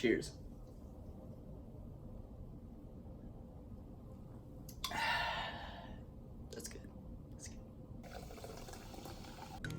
Cheers. That's good. That's good.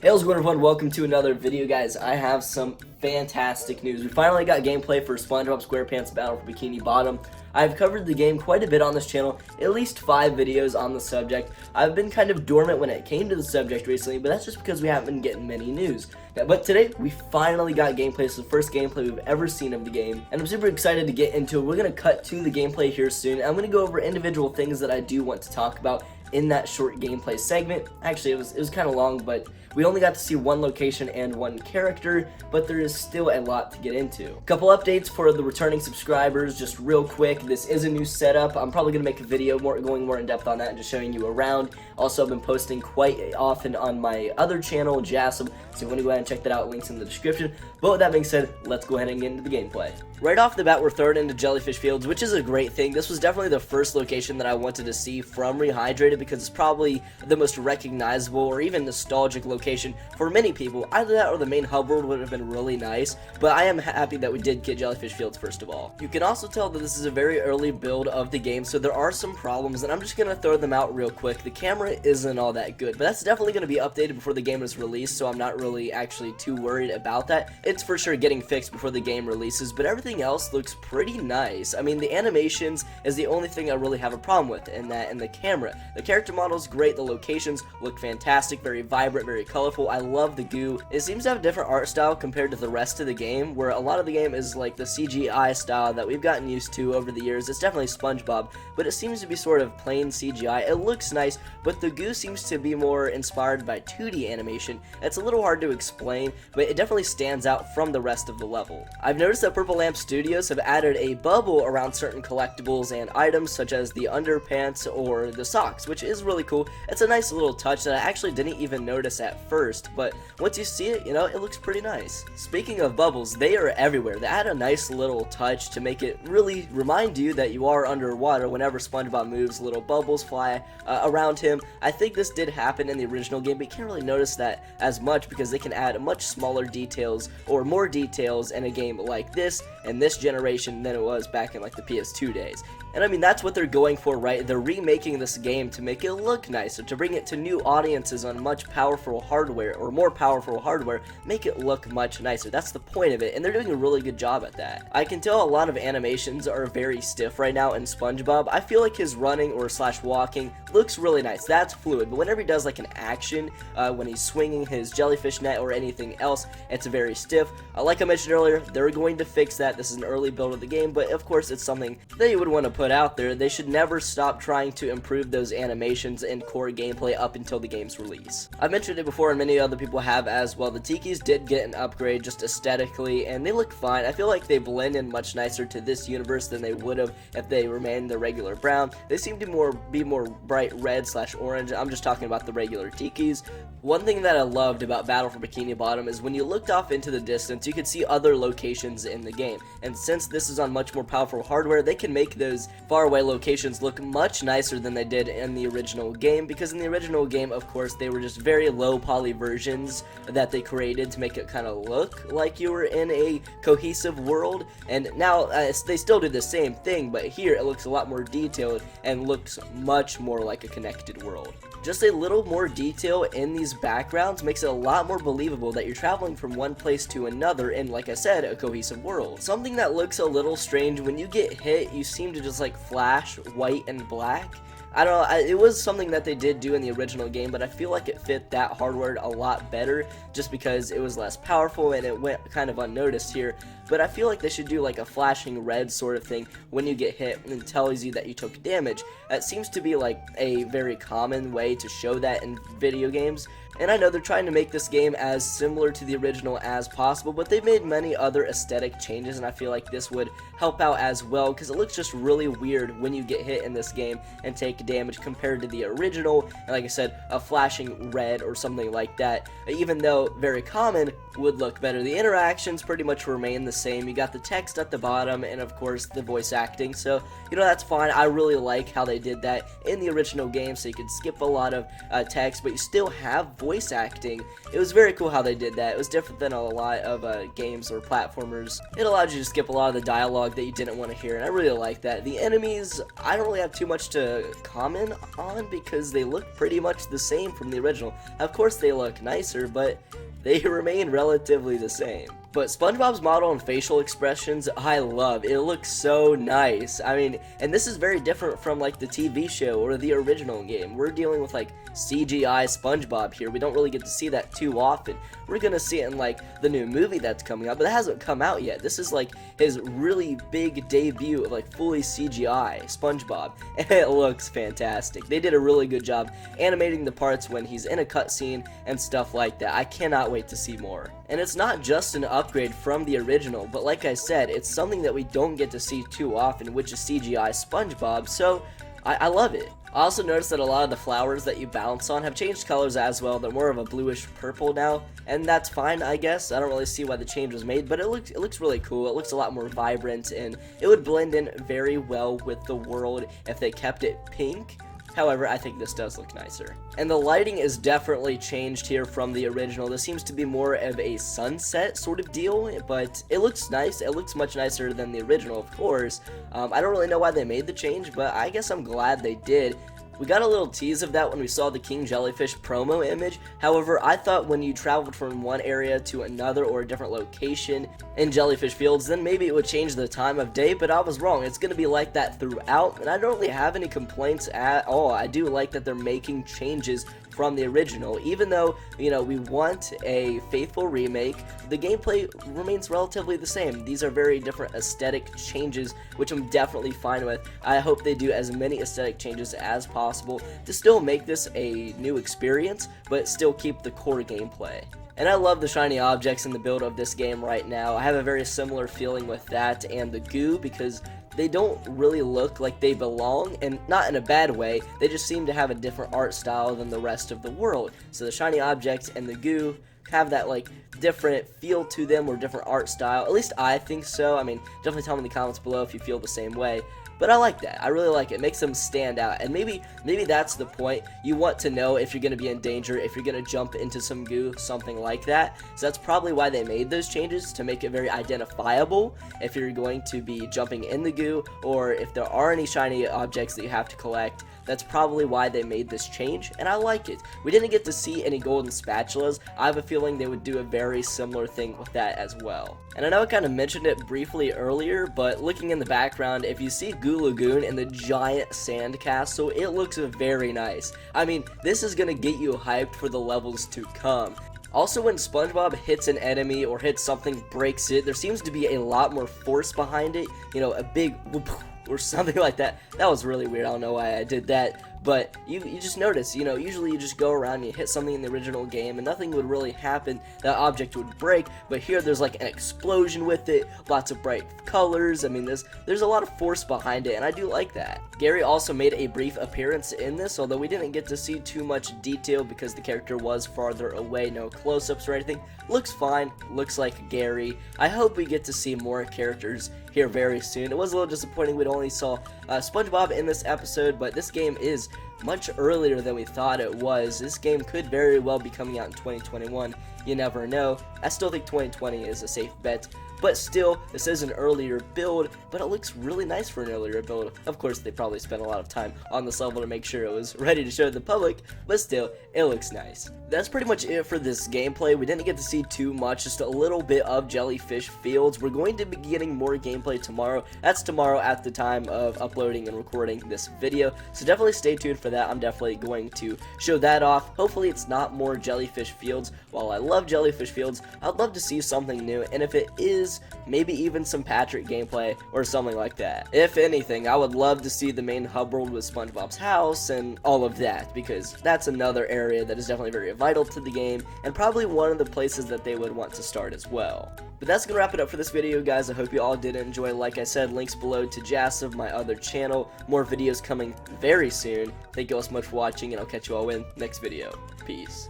Hey, what's going on, everyone? Welcome to another video, guys. I have some fantastic news. We finally got gameplay for Spongebob SquarePants Battle for Bikini Bottom. I've covered the game quite a bit on this channel, at least 5 videos on the subject. I've been kind of dormant when it came to the subject recently, but that's just because we haven't been getting many news. But today, we finally got gameplay. It's the first gameplay we've ever seen of the game, and I'm super excited to get into it. We're going to cut to the gameplay here soon. I'm going to go over individual things that I do want to talk about in that short gameplay segment. Actually, it was kind of long, but we only got to see one location and one character, but there is still a lot to get into. A couple updates for the returning subscribers, just real quick. This is a new setup. I'm probably going to make a video going more in depth on that and just showing you around. Also, I've been posting quite often on my other channel, Jasm, so if you want to go ahead and check that out, links in the description. But with that being said, let's go ahead and get into the gameplay. Right off the bat, we're thrown into Jellyfish Fields, which is a great thing. This was definitely the first location that I wanted to see from Rehydrated because it's probably the most recognizable or even nostalgic location for many people. Either that or the main hub world would have been really nice, but I am happy that we did get Jellyfish Fields first of all. You can also tell that this is a very early build of the game, so there are some problems, and I'm just going to throw them out real quick. The camera isn't all that good, but that's definitely going to be updated before the game is released, so I'm not really actually too worried about that. It's for sure getting fixed before the game releases, but everything else looks pretty nice. I mean, the animations is the only thing I really have a problem with, and the camera. The character model's great, the locations look fantastic, very vibrant, very colorful. I love the goo. It seems to have a different art style compared to the rest of the game, where a lot of the game is like the CGI style that we've gotten used to over the years. It's definitely SpongeBob, but it seems to be sort of plain CGI. It looks nice, but the goo seems to be more inspired by 2D animation. It's a little hard to explain, but it definitely stands out from the rest of the level. I've noticed that Purple Lamp Studios have added a bubble around certain collectibles and items such as the underpants or the socks, which is really cool. It's a nice little touch that I actually didn't even notice at first, but once you see it, you know, it looks pretty nice. Speaking of bubbles, they are everywhere. They add a nice little touch to make it really remind you that you are underwater. Whenever SpongeBob moves, little bubbles fly around him. I think this did happen in the original game, but you can't really notice that as much because they can add much smaller details or more details in a game like this and this generation than it was back in like the PS2 days. And I mean, that's what they're going for, right? They're remaking this game to make it look nicer, to bring it to new audiences on much powerful hardware, or more powerful hardware, make it look much nicer. That's the point of it, and they're doing a really good job at that. I can tell a lot of animations are very stiff right now in SpongeBob. I feel like his running or slash walking looks really nice. That's fluid, but whenever he does like an action, when he's swinging his jellyfish net or anything else, it's very stiff. Like I mentioned earlier, they're going to fix that. This is an early build of the game, but of course it's something that you would want to put out there. They should never stop trying to improve those animations and core gameplay up until the game's release. I've mentioned it before and many other people have as well. The tikis did get an upgrade just aesthetically and they look fine. I feel like they blend in much nicer to this universe than they would have if they remained the regular brown. They seem to be more bright red slash orange. I'm just talking about the regular tikis. One thing that I loved about Battle for Bikini Bottom is when you looked off into the distance, you could see other locations in the game. And since this is on much more powerful hardware, they can make those faraway locations look much nicer than they did in the original game, because in the original game, of course, they were just very low poly versions that they created to make it kind of look like you were in a cohesive world. And now they still do the same thing, but here it looks a lot more detailed and looks much more like a connected world. Just a little more detail in these backgrounds makes it a lot more believable that you're traveling from one place to another in, like I said, a cohesive world. Something that looks a little strange, when you get hit, you seem to just like flash white and black. I don't know, it was something that they did do in the original game, but I feel like it fit that hardware a lot better just because it was less powerful and it went kind of unnoticed here. But I feel like they should do like a flashing red sort of thing when you get hit and it tells you that you took damage. That seems to be like a very common way to show that in video games. And I know they're trying to make this game as similar to the original as possible, but they've made many other aesthetic changes, and I feel like this would help out as well, because it looks just really weird when you get hit in this game and take damage compared to the original. And like I said, a flashing red or something like that, even though very common, would look better. The interactions pretty much remain the same. You got the text at the bottom and of course the voice acting, so you know, that's fine. I really like how they did that in the original game, so you could skip a lot of text, but you still have voice acting. It was very cool how they did that. It was different than a lot of games or platformers. It allowed you to skip a lot of the dialogue that you didn't want to hear, and I really like that. The enemies, I don't really have too much to comment on because they look pretty much the same from the original. Of course they look nicer, but they remain relatively the same. But SpongeBob's model and facial expressions, I love. It looks so nice. I mean, and this is very different from like the TV show or the original game. We're dealing with like CGI SpongeBob here. We don't really get to see that too often. We're gonna see it in like the new movie that's coming out, but it hasn't come out yet. This is like his really big debut of like fully CGI SpongeBob, and it looks fantastic. They did a really good job animating the parts when he's in a cutscene and stuff like that. I cannot wait to see more. And it's not just an upgrade from the original, but like I said, it's something that we don't get to see too often, which is CGI SpongeBob, so I love it. I also noticed that a lot of the flowers that you bounce on have changed colors as well. They're more of a bluish purple now, and that's fine, I guess. I don't really see why the change was made, but it looks really cool. It looks a lot more vibrant, and it would blend in very well with the world if they kept it pink. However, I think this does look nicer. And the lighting is definitely changed here from the original. This seems to be more of a sunset sort of deal, but it looks nice. It looks much nicer than the original, of course. I don't really know why they made the change, but I guess I'm glad they did. We got a little tease of that when we saw the King Jellyfish promo image. However, I thought when you traveled from one area to another or a different location in Jellyfish Fields, then maybe it would change the time of day, but I was wrong. It's going to be like that throughout, and I don't really have any complaints at all. I do like that they're making changes from the original. Even though, you know, we want a faithful remake, the gameplay remains relatively the same. These are very different aesthetic changes, which I'm definitely fine with. I hope they do as many aesthetic changes as possible to still make this a new experience, but still keep the core gameplay. And I love the shiny objects in the build of this game right now. I have a very similar feeling with that and the goo, because they don't really look like they belong, and not in a bad way. They just seem to have a different art style than the rest of the world. So the shiny objects and the goo have that like different feel to them or different art style. At least I think so. I mean, definitely tell me in the comments below if you feel the same way. But I like that. I really like it. It makes them stand out. And maybe that's the point. You want to know if you're going to be in danger, if you're going to jump into some goo, something like that. So that's probably why they made those changes, to make it very identifiable if you're going to be jumping in the goo, or if there are any shiny objects that you have to collect. That's probably why they made this change, and I like it. We didn't get to see any golden spatulas. I have a feeling they would do a very similar thing with that as well. And I know I kind of mentioned it briefly earlier, but looking in the background, if you see Goo Lagoon and the giant sand castle, it looks very nice. I mean, this is going to get you hyped for the levels to come. Also, when SpongeBob hits an enemy or hits something, breaks it, there seems to be a lot more force behind it. You know, a big whoop or something like that. That was really weird. I don't know why I did that, but you just notice, you know, usually you just go around and you hit something in the original game and nothing would really happen. That object would break, but here there's like an explosion with it, lots of bright colors. I mean, there's a lot of force behind it, and I do like that. Gary also made a brief appearance in this, although we didn't get to see too much detail because the character was farther away, no close-ups or anything. Looks fine, looks like Gary. I hope we get to see more characters here very soon. It was a little disappointing we only saw SpongeBob in this episode, but this game is much earlier than we thought it was. This game could very well be coming out in 2021. You never know. I still think 2020 is a safe bet. But still, this is an earlier build, but it looks really nice for an earlier build. Of course, they probably spent a lot of time on this level to make sure it was ready to show to the public, but still, it looks nice. That's pretty much it for this gameplay. We didn't get to see too much, just a little bit of Jellyfish Fields. We're going to be getting more gameplay tomorrow. That's tomorrow at the time of uploading and recording this video, so definitely stay tuned for that. I'm definitely going to show that off. Hopefully, it's not more Jellyfish Fields. While I love Jellyfish Fields, I'd love to see something new, and if it is, maybe even some Patrick gameplay or something like that. If anything, I would love to see the main hub world with SpongeBob's house and all of that, because that's another area that is definitely very vital to the game, and probably one of the places that they would want to start as well. But that's going to wrap it up for this video, guys. I hope you all did enjoy. Like I said, links below to Jasov, my other channel. More videos coming very soon. Thank you all so much for watching, and I'll catch you all in next video. Peace.